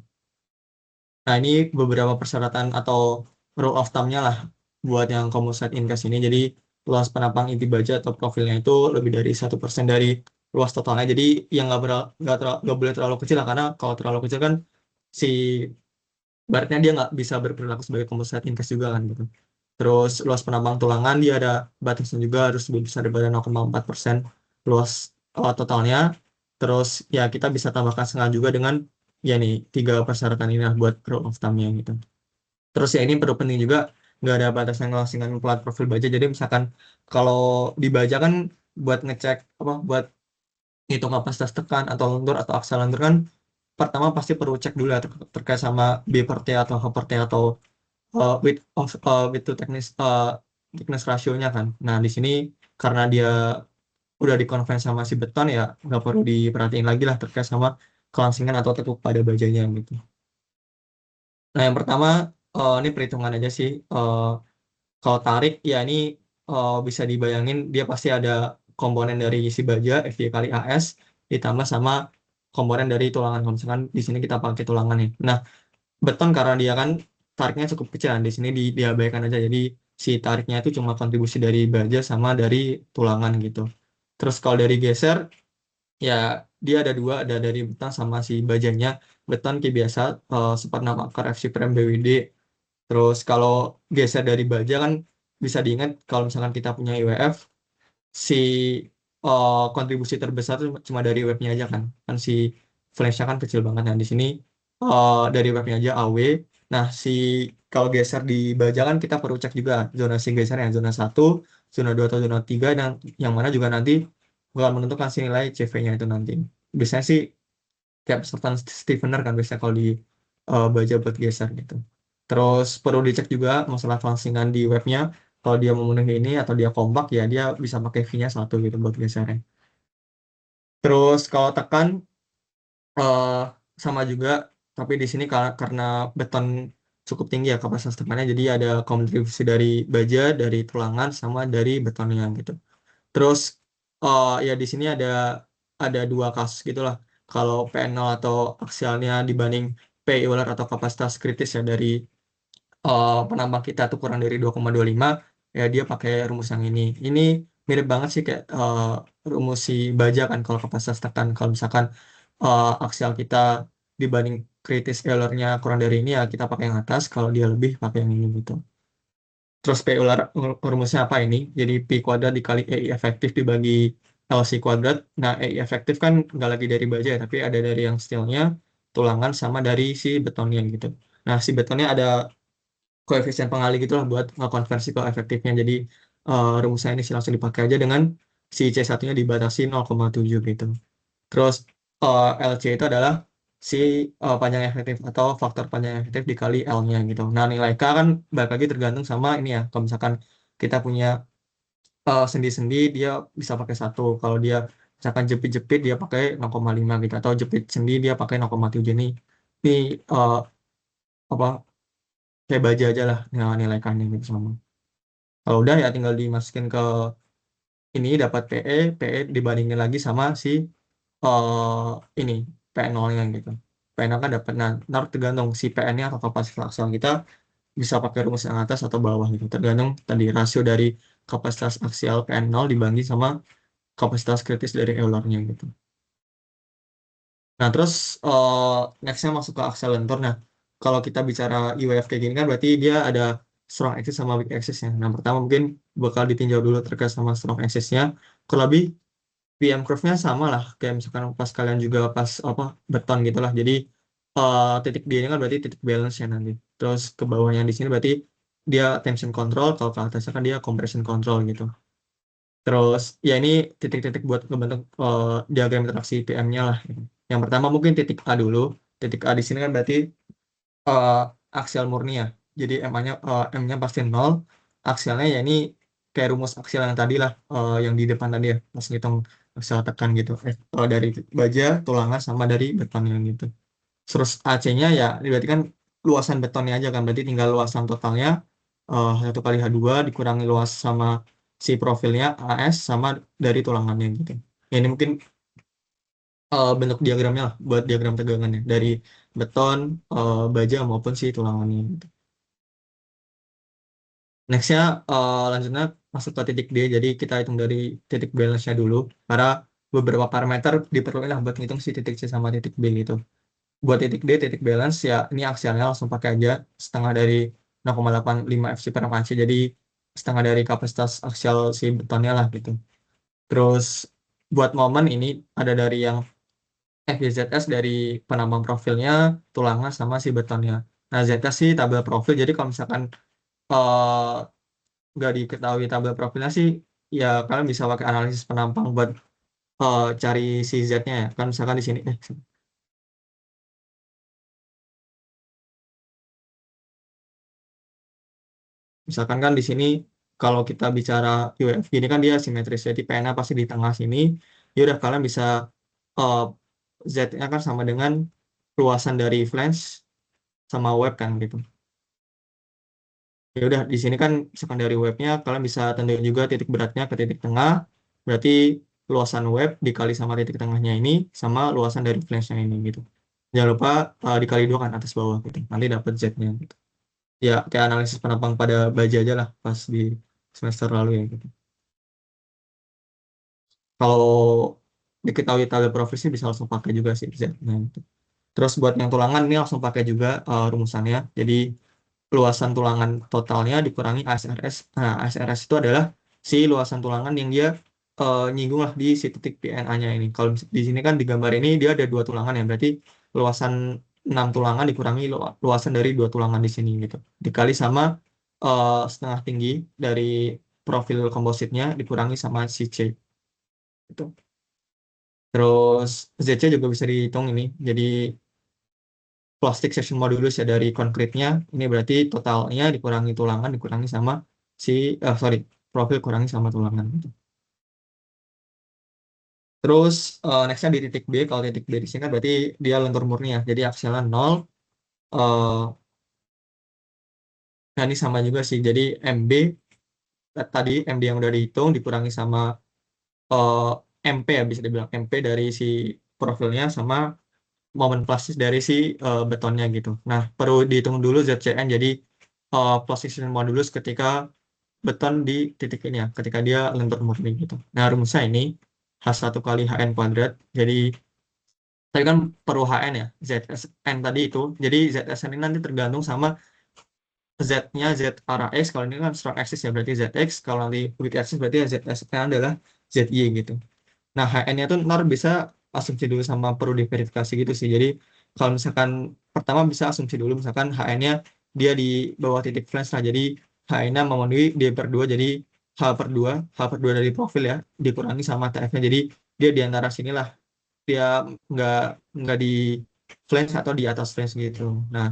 Speaker 2: Nah, ini beberapa persyaratan atau rule of thumb-nya lah buat yang composite incase ini. Jadi, luas penampang inti baja atau profilnya itu lebih dari 1% dari luas totalnya. Jadi, yang nggak boleh terlalu kecil lah, karena kalau terlalu kecil kan si baratnya dia nggak bisa berperilaku sebagai composite incase juga kan gitu. Terus, luas penambang tulangan dia ada batasnya juga, harus lebih besar daripada 0,4% luas totalnya. Terus, ya kita bisa tambahkan setengah juga dengan ya nih 3 persyaratan ini lah buat rule of thumb-nya gitu. Terus ya ini perlu penting juga, nggak ada batasan closingan plat profil baja. Jadi misalkan kalau di baja kan buat ngecek apa, buat ngitung kapasitas tekan atau lentur atau aksal lentur kan pertama pasti perlu cek dulu ya terkait sama B per T atau H per T atau width to thickness ratio-nya kan. Nah di sini karena dia udah dikonven sama si beton ya nggak perlu diperhatiin lagi lah terkait sama kelangsingan atau tekuk pada bajanya gitu. Nah, yang pertama ini perhitungan aja sih. Kalau tarik ya ini bisa dibayangin dia pasti ada komponen dari si baja FY kali AS ditambah sama komponen dari tulangan. Kalau misalkan di sini kita pakai tulangan nih. Nah, beton karena dia kan tariknya cukup kecil kan. Di sini diabaikan aja. Jadi si tariknya itu cuma kontribusi dari baja sama dari tulangan gitu. Terus kalau dari geser ya dia ada dua, ada dari beton sama si bajanya. Beton kayak biasa 1/6 akar FC prime BWD. Terus kalau geser dari baja kan bisa diingat kalau misalkan kita punya IWF, si kontribusi terbesar itu cuma dari webnya aja kan. Kan si flashnya kan kecil banget. Nah di sini dari webnya aja AW. Nah kalau geser di baja kan kita perlu cek juga zonasi gesernya, zona 1, zona 2 atau zona 3, dan yang mana juga nanti bakal menentukan si nilai CV-nya itu nanti. Biasanya sih kayak pesertaan Stevener kan biasanya kalau di baja buat geser gitu. Terus perlu dicek juga masalah flangsingan di webnya. Kalau dia memenuhi ini atau dia kompak ya dia bisa pakai V-nya 1 gitu buat gesernya. Terus kalau tekan eh, sama juga, tapi di sini karena beton cukup tinggi ya kapasitas tekannya, jadi ada kontribusi dari baja, dari tulangan sama dari betonnya gitu. Terus ya di sini ada dua kasus gitulah. Kalau PN0 atau aksialnya dibanding PI ular atau kapasitas kritis ya dari penambang kita tuh kurang dari 2,25, ya dia pakai rumus yang ini. Ini mirip banget sih kayak rumus si baja kan kalau kapasitas tekan. Kalau misalkan aksial kita dibanding kritis Eulernya kurang dari ini ya kita pakai yang atas. Kalau dia lebih pakai yang ini gitu. Terus P ular rumusnya apa ini? Jadi P kuadrat dikali EI efektif dibagi LC kuadrat. Nah, EI efektif kan nggak lagi dari baja ya, tapi ada dari yang steelnya, tulangan, sama dari si betonnya gitu. Nah, si betonnya ada koefisien pengali gitu lah buat ngekonversi ke efektifnya. Jadi rumusnya ini sih langsung dipakai aja dengan si C1-nya dibatasi 0,7 gitu. Terus LC itu adalah si panjang efektif atau faktor panjang efektif dikali L-nya gitu. Nah, nilai K kan balik lagi tergantung sama ini ya. Kalau misalkan kita punya sendi-sendi dia bisa pakai 1. Kalau dia misalkan jepit-jepit dia pakai 0,5 gitu. Atau jepit sendi dia pakai 0,7 nih. Ini apa kayak baja aja lah nilai K-nya gitu sama. Kalau udah ya tinggal dimasukin ke ini dapat PE dibandingin lagi sama si ini PN0-nya gitu. PN kan dapat, nah tergantung si PN-nya atau kapasitas aksial kita bisa pakai rumus yang atas atau bawah gitu. Tergantung tadi rasio dari kapasitas aksial PN0 dibagi sama kapasitas kritis dari Euler-nya gitu. Nah, terus next-nya masuk ke akselerator. Nah, kalau kita bicara UEF kayak gini kan berarti dia ada strong axis sama weak axis-nya. Nah, pertama mungkin bakal ditinjau dulu terkait sama strong axis-nya. Kalau lebih PM curve-nya sama lah, kayak misalkan pas kalian juga pas apa beton gitu lah. Jadi titik D ini kan berarti titik balance-nya nanti. Terus ke bawahnya di sini berarti dia tension control, kalau ke atasnya kan dia compression control gitu. Terus ya ini titik-titik buat ngebentuk diagram interaksi PM-nya lah, gitu. Yang pertama mungkin titik A dulu. Titik A di sini kan berarti eh, aksial murni ya. Jadi M-nya pasti 0. Aksialnya ya ini kayak rumus aksial yang tadi lah, yang di depan tadi ya. Pas ngitung aksial tekan gitu. Dari baja, tulangan, sama dari betonnya gitu. Terus AC-nya ya berarti kan luasan betonnya aja kan. Berarti tinggal luasan totalnya 1 kali H2 dikurangi luas sama si profilnya AS sama dari tulangannya gitu. Ya, ini mungkin bentuk diagramnya lah buat diagram tegangannya dari beton, baja maupun si tulangannya gitu. Nextnya lanjutnya masuk ke titik D. Jadi kita hitung dari titik balance-nya dulu. Karena beberapa parameter diperlukan lah buat ngitung si titik C sama titik B gitu. Buat titik D, titik balance ya ini aksialnya langsung pakai aja setengah dari 0,85 Fc per AC. Jadi setengah dari kapasitas aksial si betonnya lah gitu. Terus buat momen ini ada dari yang FYZS dari penambang profilnya, tulangan sama si betonnya. Nah, ZS sih tabel profil. Jadi kalau misalkan eh, nggak diketahui tabel profilnya sih, ya kalian bisa pakai analisis penampang buat cari si Z-nya ya. Kan misalkan di sini, misalkan kan di sini kalau kita bicara UF gini kan dia simetris. Jadi PN-nya pasti di tengah sini. Ya udah kalian bisa eh, Z-nya kan sama dengan luasan dari flange sama web kan gitu. Ya udah di sini kan misalkan dari webnya kalian bisa tentuin juga titik beratnya ke titik tengah, berarti luasan web dikali sama titik tengahnya ini sama luasan dari flashnya ini gitu. Jangan lupa dikali dua kan atas bawah gitu, nanti dapat Z-nya gitu. Ya kayak analisis penampang pada baja aja lah pas di semester lalu ya gitu. Kalau diketahui tabel profilnya bisa langsung pakai juga sih Z-nya gitu. Terus buat yang tulangan ini langsung pakai juga rumusannya. Jadi luasan tulangan totalnya dikurangi ASRS. Nah, ASRS itu adalah si luasan tulangan yang dia nyinggung lah di si titik PNA-nya ini. Kalau di sini kan di gambar ini dia ada dua tulangan ya, berarti luasan 6 tulangan dikurangi luasan dari dua tulangan di sini gitu. Dikali sama setengah tinggi dari profil kompositnya dikurangi sama si C gitu. Terus ZC juga bisa dihitung ini. Jadi plastic section modulus ya dari konkretnya ini berarti totalnya dikurangi tulangan dikurangi sama si sorry profil kurangi sama tulangan gitu. Terus nextnya di titik B, kalau titik B di sini kan berarti dia lentur murni ya, jadi aksialnya 0. eh nah ini sama juga sih, jadi MB tadi MD yang udah dihitung dikurangi sama eh, MP ya, bisa dibilang MP dari si profilnya sama momen plastis dari si betonnya gitu. Nah, perlu dihitung dulu ZCN, jadi plastic modulus ketika beton di titik ini ya, ketika dia lentur murni gitu. Nah, rumusnya ini H1 kali HN kuadrat. Jadi, tadi kan perlu HN ya, ZSN tadi itu. Jadi, ZSN ini nanti tergantung sama Z-nya Z arah X. Kalau ini kan strong axis ya, berarti ZX. Kalau nanti weak axis berarti ya ZSN adalah ZY gitu. Nah, HN-nya tuh ntar bisa asumsi dulu sama perlu diverifikasi gitu sih. Jadi, kalau misalkan pertama bisa asumsi dulu, misalkan HN-nya dia di bawah titik flange lah. Jadi, HN-nya memenuhi D per 2, jadi H per 2 dari profil ya, dikurangi sama TF-nya. Jadi, dia di antara sinilah. Dia nggak, nggak di flange atau di atas flange gitu. Nah,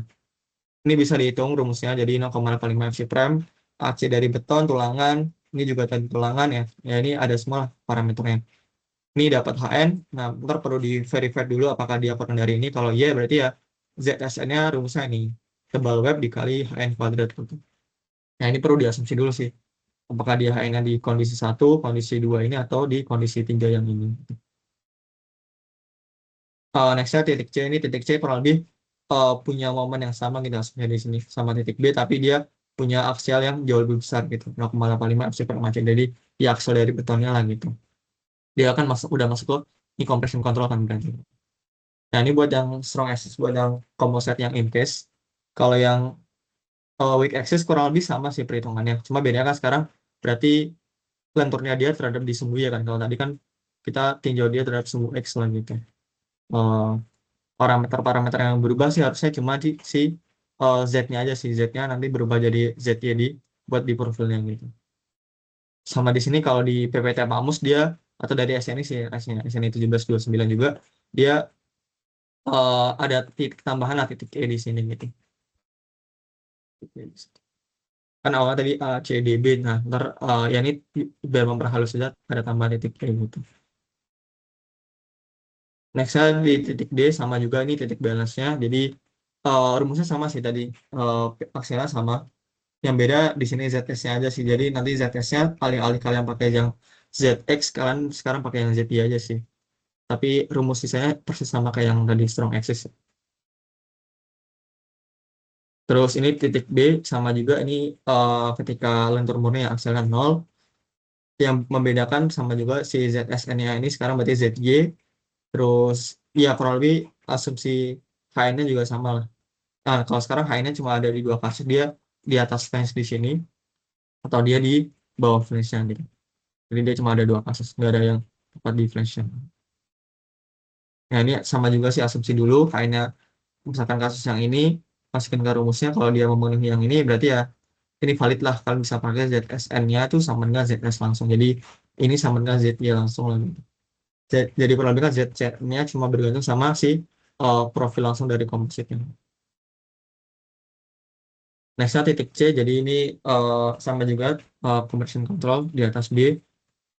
Speaker 2: ini bisa dihitung rumusnya. Jadi, 0,85 Fc prime, AC dari beton, tulangan, ini juga tadi tulangan ya. Ya, ini ada semua lah parameternya. Ini dapat HN, nah ntar perlu di verify dulu apakah dia kurang dari ini. Kalau iya berarti ya ZSN-nya rumusnya ini tebal web dikali HN kuadrat gitu. Nah ini perlu diasumsi dulu sih. apakah dia HN-nya di kondisi 1, kondisi 2 ini, atau di kondisi 3 yang ini. Nextnya titik C, ini titik C kurang lebih punya momen yang sama gitu hasilnya di sini sama titik B, tapi dia punya aksial yang jauh lebih besar gitu, 0,85 fc per macet. Jadi di aksial dari betonnya lah gitu. Dia akan udah masuk ke ini compression control kan berarti. Nah ini buat yang strong axis, buat yang composite yang in case. Kalau yang weak axis kurang lebih sama sih perhitungannya. Cuma bedanya kan sekarang berarti lenturnya dia terhadap di sumbu ya kan. Kalau tadi kan kita tinjau dia terhadap sumbu X lah gitu. Eh, parameter-parameter yang berubah sih harusnya cuma di si Z-nya aja sih. Z-nya nanti berubah jadi ZYD buat di profilnya gitu. Sama di sini kalau di PPT Pamus dia atau dari SNI sih, SNI 1729 juga dia ada titik tambahan lah, titik E di sini gitu. Kan awalnya tadi A, C, D, B. Nah, ntar ya ini biar memperhalus saja ada tambahan titik E gitu. Nextnya di titik D sama juga ini titik balance-nya. Jadi rumusnya sama sih tadi. Aksialnya sama. Yang beda di sini ZS-nya aja sih. Jadi nanti ZS-nya alih-alih kalian pakai yang ZX, kalian sekarang pakai yang ZY aja sih. Tapi rumus sisanya persis sama kayak yang tadi strong axis. Terus ini titik B sama juga ini ketika lentur murni yang akselnya 0. Yang membedakan sama juga si ZSN-nya ini sekarang berarti ZY. Terus ya kurang lebih asumsi HN-nya juga sama lah. Nah, kalau sekarang HN-nya cuma ada di dua kasus, dia di atas flange di sini atau dia di bawah flange-nya gitu. Jadi dia cuma ada dua kasus, nggak ada yang tepat di flange-nya. Nah ini sama juga sih asumsi dulu HN-nya misalkan kasus yang ini masukin ke rumusnya, kalau dia memenuhi yang ini berarti ya ini valid lah, kalian bisa pakai ZSN-nya itu sama dengan ZS langsung. Jadi ini sama dengan ZY langsung lah gitu. Jadi kurang lebih kan ZC-nya cuma bergantung sama si profil langsung dari kompositnya. Nextnya titik C, jadi ini sama juga conversion control di atas B.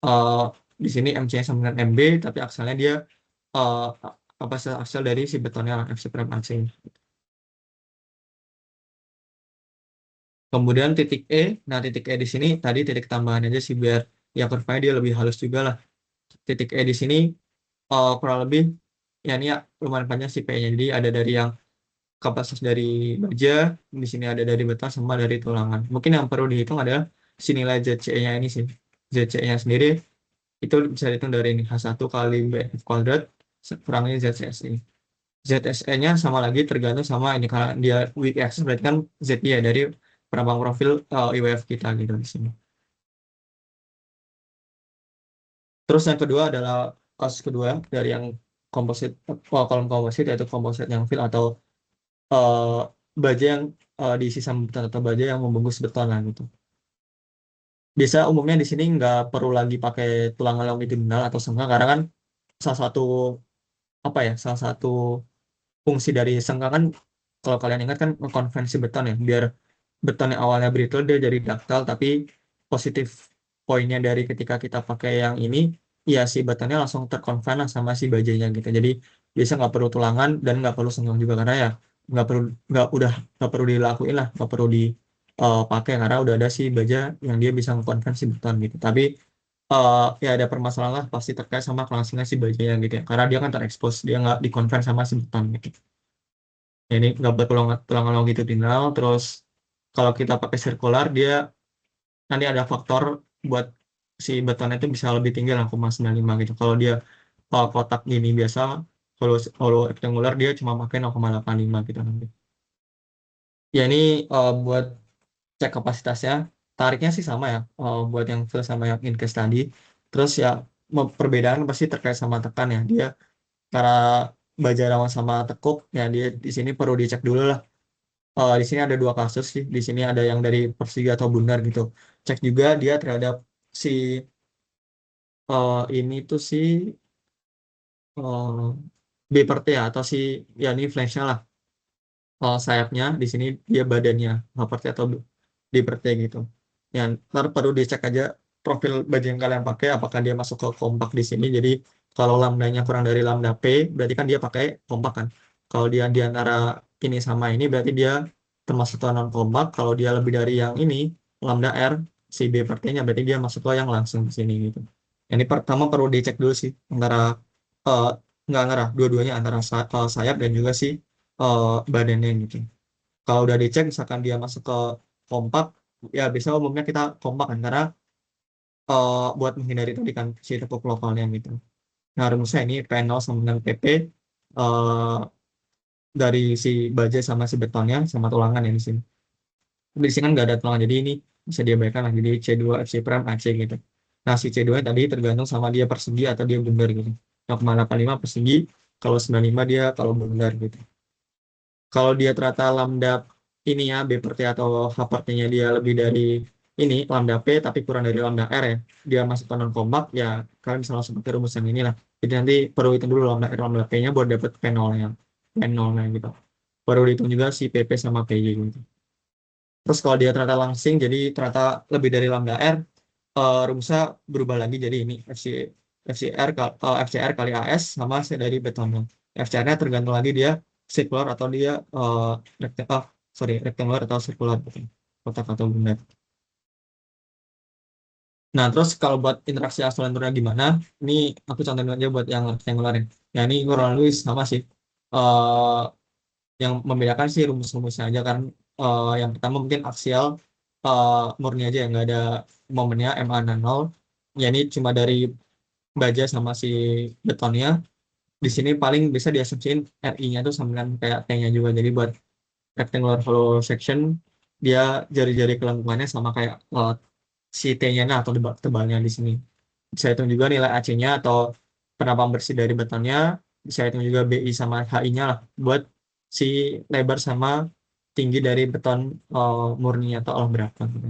Speaker 2: Eh, di sini MC-nya sama dengan MB, tapi akselnya dia uh, apa aksel dari si betonnya lah, FC prime AC. Kemudian titik E, nah titik E di sini tadi titik tambahan aja sih biar ya kurvanya dia lebih halus juga lah. Titik E di sini kurang lebih ya ini ya lumayan panjang sih P-nya. Jadi ada dari yang kapasitas dari baja, di sini ada dari beton sama dari tulangan. Mungkin yang perlu dihitung adalah si nilai ZCE-nya ini sih. ZCE-nya sendiri itu bisa dihitung dari ini H1 kali BF kuadrat kurangi ZCSI. ZSE-nya sama lagi tergantung sama ini karena dia weak axis berarti kan ZY ya dari perampang profil IWF kita gitu di sini. Terus yang kedua adalah kasus kedua dari yang komposit kolom komposit yaitu komposit yang fill atau eh, baja yang diisi sama beton atau baja yang membungkus beton lah gitu. Biasa umumnya di sini nggak perlu lagi pakai tulang longitudinal atau sengkang karena kan salah satu apa ya salah satu fungsi dari sengkang kan kalau kalian ingat kan konvensi beton ya biar beton yang awalnya brittle dia jadi ductile tapi positif poinnya dari ketika kita pakai yang ini ya si betonnya langsung terkonven lah sama si bajanya gitu. Jadi biasa nggak perlu tulangan dan nggak perlu sengkang juga karena ya nggak perlu nggak perlu dilakuin lah nggak perlu dipakai karena udah ada si baja yang dia bisa mengkonvensi beton gitu. Tapi ya ada permasalahan lah pasti terkait sama kelangsungan si bajanya gitu ya karena dia kan terekspos dia nggak dikonven sama si beton gitu. Ya, ini nggak bertulang longitudinal terus kalau kita pakai sirkular dia nanti ada faktor buat si betonnya itu bisa lebih tinggi lah 0,95 gitu. Kalau dia kotak gini biasa, kalau rectangular dia cuma pakai 0,85 gitu nanti. Ya ini buat cek kapasitasnya, tariknya sih sama ya, buat yang fill sama yang in case tadi. Terus ya perbedaan pasti terkait sama tekan ya. Dia karena baja rawan sama tekuk, ya dia di sini perlu dicek dulu lah. Di sini ada dua kasus sih. Di sini ada yang dari Persija atau Bundar gitu. Cek juga dia terhadap si ini tuh si B per T ya, atau si ya ini flash-nya lah. Sayapnya di sini dia badannya H per T atau D per T gitu. Ya, ntar perlu dicek aja profil baju yang kalian pakai apakah dia masuk ke kompak di sini. Jadi kalau lambdanya kurang dari lambda P berarti kan dia pakai kompak kan. Kalau dia di antara ini sama ini berarti dia termasuk non kompak. Kalau dia lebih dari yang ini lambda R si B per T-nya, berarti dia masuk ke yang langsung ke sini gitu. Ini pertama perlu dicek dulu sih antara eh nggak ngarah dua-duanya antara sayap dan juga si badannya gitu. Kalau udah dicek misalkan dia masuk ke kompak, ya biasanya umumnya kita kompak kan karena buat menghindari tadi kan si tepuk lokalnya gitu. Nah rumusnya ini P0 sama dengan PP eh, dari si baja sama si betonnya sama tulangan ya di sini. Tapi di sini kan nggak ada tulangan, jadi ini bisa diabaikan lah. Jadi C2 FC prime AC gitu. Nah si C2 tadi tergantung sama dia persegi atau dia bundar gitu. 0,85 persegi, kalau 95 dia kalau bundar gitu. Kalau dia ternyata lambda ini ya B per T atau H per T-nya dia lebih dari ini lambda P tapi kurang dari lambda R ya, dia masuk ke non kompak ya, kalian bisa langsung pakai rumus yang inilah. Jadi nanti perlu hitung dulu lambda R lambda P-nya buat dapet P0-nya, P0-nya gitu. Baru dihitung juga si PP sama PY gitu. Terus kalau dia ternyata langsing, jadi ternyata lebih dari lambda R, rumusnya berubah lagi jadi ini FCR kali AS sama C dari betonnya. FCR-nya tergantung lagi dia circular atau dia rectangular atau circular gitu. Kotak atau bulat. Nah, terus kalau buat interaksi akseleratornya gimana? Ini aku contohin aja buat yang rectangular ya. Ya ini kurang lebih sama sih. Eh yang membedakan sih rumus-rumusnya aja kan. Yang pertama mungkin aksial eh, murni aja ya, nggak ada momennya MA 0. Ya ini cuma dari baja sama si betonnya. Di sini paling bisa diasumsiin RI-nya tuh sama dengan kayak T-nya juga. Jadi buat rectangular hollow section dia jari-jari kelengkungannya sama kayak si T-nya nah, atau tebalnya di sini. Bisa hitung juga nilai AC-nya atau penampang bersih dari betonnya. Bisa hitung juga BI sama HI-nya lah buat si lebar sama tinggi dari beton murni atau olah berapa gitu.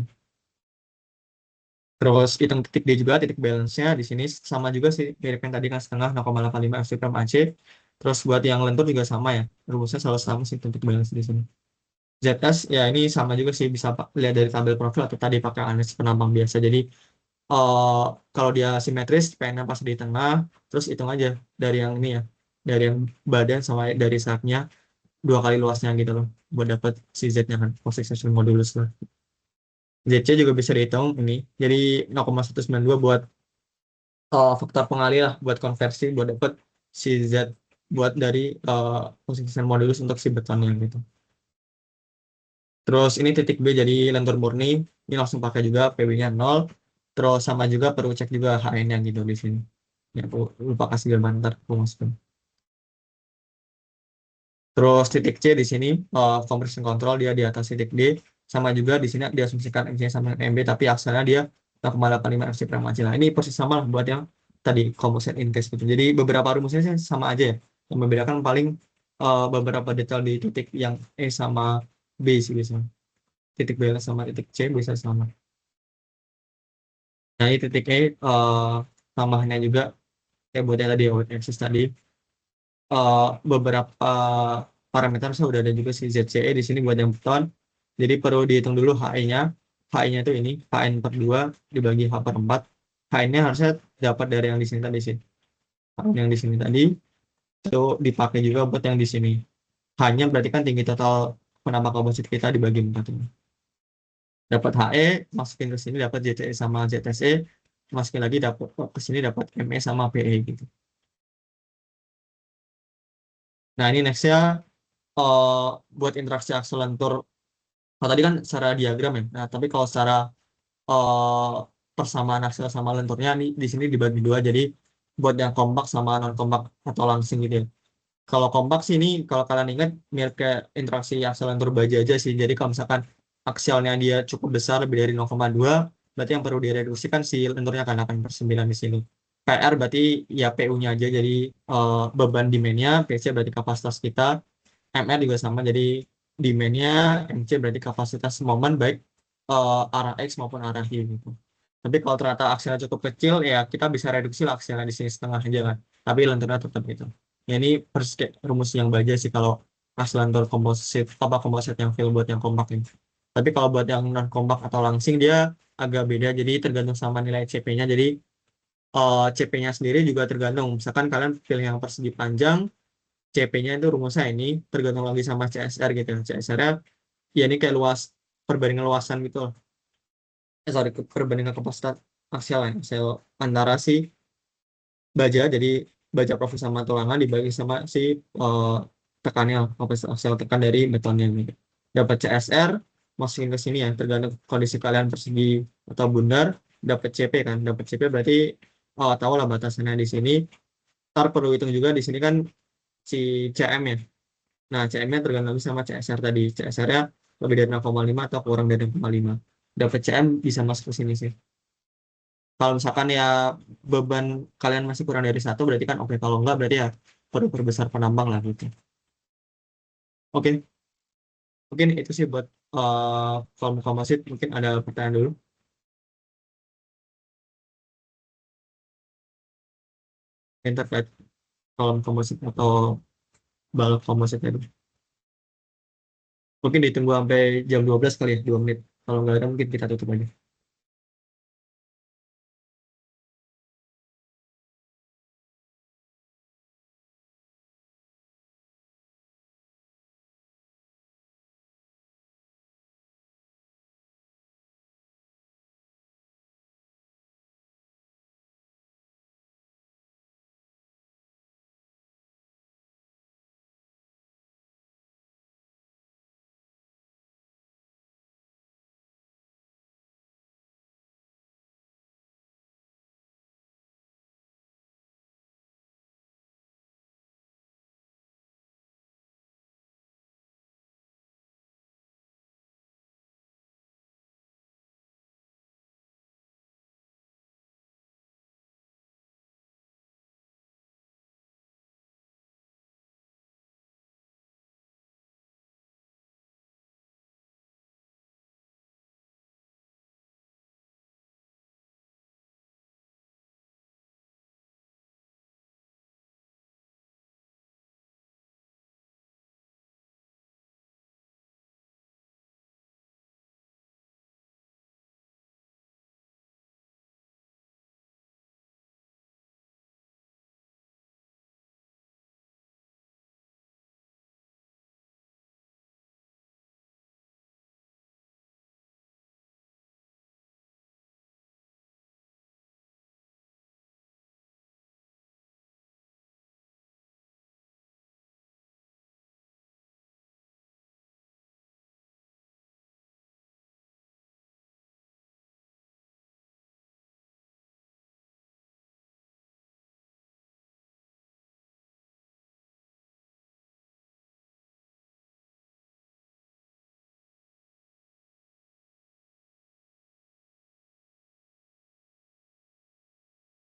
Speaker 2: Terus hitung titik D juga, titik balance-nya di sini sama juga sih, mirip yang tadi kan setengah 0,85 FC per AC. Terus buat yang lentur juga sama ya, rumusnya selalu sama sih titik balance di sini. ZS ya ini sama juga sih, bisa lihat dari tabel profil atau tadi pakai analisis penambang biasa. Jadi eh, kalau dia simetris, PN-nya pas di tengah, terus hitung aja dari yang ini ya, dari yang badan sama dari sayapnya dua kali luasnya gitu loh, buat dapat si Z-nya kan, Position Section Modulus lah. ZC juga bisa dihitung ini, jadi 0,192 buat faktor pengalih lah, buat konversi, buat dapat si Z buat dari Position Modulus untuk si betonnya gitu. Terus ini titik B jadi lentur murni, ini langsung pakai juga PW-nya 0. Terus sama juga perlu cek juga HN-nya gitu di sini. Ya, aku lupa kasih gambar ntar aku masukin. Terus titik C di sini compression control dia di atas titik D, sama juga di sini diasumsikan MC sama dengan MB tapi akselnya dia 0,85 FC per maj. Nah, ini persis sama lah buat yang tadi composite in case gitu. Jadi beberapa rumusnya sih sama aja ya. Yang membedakan paling beberapa detail di titik yang E sama B sih biasanya. Titik B sama titik C bisa sama. Nah, ini titik E tambahnya juga kayak buat yang tadi axis tadi beberapa parameter saya udah ada juga si ZCE di sini buat yang beton. Jadi perlu dihitung dulu HI-nya. HI-nya itu ini HN per 2 dibagi H per 4. HN-nya harusnya dapat dari yang di sini tadi sih. HN yang di sini tadi itu dipakai juga buat yang di sini. Hanya berarti kan tinggi total penambah komposit kita dibagi 4 ini. Dapat HE, masukin ke sini dapat ZCE sama ZSE, masukin lagi dapat ke sini dapat ME sama PE gitu. Nah, ini nextnya eh, buat interaksi akselentur. Kalau tadi kan secara diagram ya. Nah, tapi kalau secara eh, persamaan aksel sama lenturnya nih di sini dibagi dua. Jadi buat yang kompak sama non kompak atau langsing gitu ya. Kalau kompak sih ini kalau kalian ingat mirip kayak interaksi aksel lentur baja aja sih. Jadi kalau misalkan akselnya dia cukup besar lebih dari 0,2, berarti yang perlu direduksi kan si lenturnya kan 8/9 di sini. PR berarti ya PU-nya aja, jadi beban demand-nya, PC berarti kapasitas kita, MR juga sama, jadi demand-nya, MC berarti kapasitas momen baik arah X maupun arah Y gitu. Tapi kalau ternyata akselnya cukup kecil, ya kita bisa reduksi lah akselnya di sini setengah aja kan. Tapi lenturnya tetap gitu. Ya ini persis kayak rumus yang baja sih kalau pas lentur komposit, apa komposit yang fill buat yang kompak ini. Tapi kalau buat yang non kompak atau langsing dia agak beda, jadi tergantung sama nilai CP-nya. Jadi CP-nya sendiri juga tergantung. Misalkan kalian pilih yang persegi panjang, CP-nya itu rumusnya ini tergantung lagi sama CSR gitu. CSR-nya ya ini kayak luas perbandingan luasan gitu loh. perbandingan kapasitas aksial ya, aksial antara si baja, jadi baja profil sama tulangan dibagi sama si tekannya, kapasitas aksial tekan dari betonnya ini. Dapat CSR, masukin ke sini ya, tergantung kondisi kalian persegi atau bundar. Dapat CP kan, dapat CP berarti tahu lah batasannya di sini. Ntar perlu hitung juga di sini kan si CM ya. Nah, CM-nya tergantung sama CSR tadi. CSR-nya lebih dari 0,5 atau kurang dari 0,5. Dapat CM bisa masuk ke sini sih. Kalau misalkan ya beban kalian masih kurang dari satu, berarti kan oke. Kalau enggak, berarti ya perlu perbesar penambang lah gitu. Oke, mungkin itu sih buat kolom komposit. Mungkin ada pertanyaan dulu. Yang terkait kolom komposit atau balok komposit tadi. Mungkin ditunggu sampai jam 12 kali ya, 2 menit. Kalau nggak ada, mungkin kita tutup aja.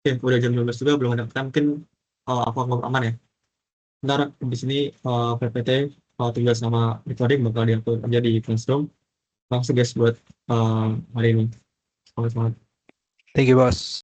Speaker 2: Oke, udah jam 12 juga, belum ada pertanyaan. Mungkin aku anggap aman ya. Ntar di sini PPT tugas sama recording bakal diupload aja di Classroom. Langsung guys buat hari ini. Selamat.
Speaker 3: Thank you, boss.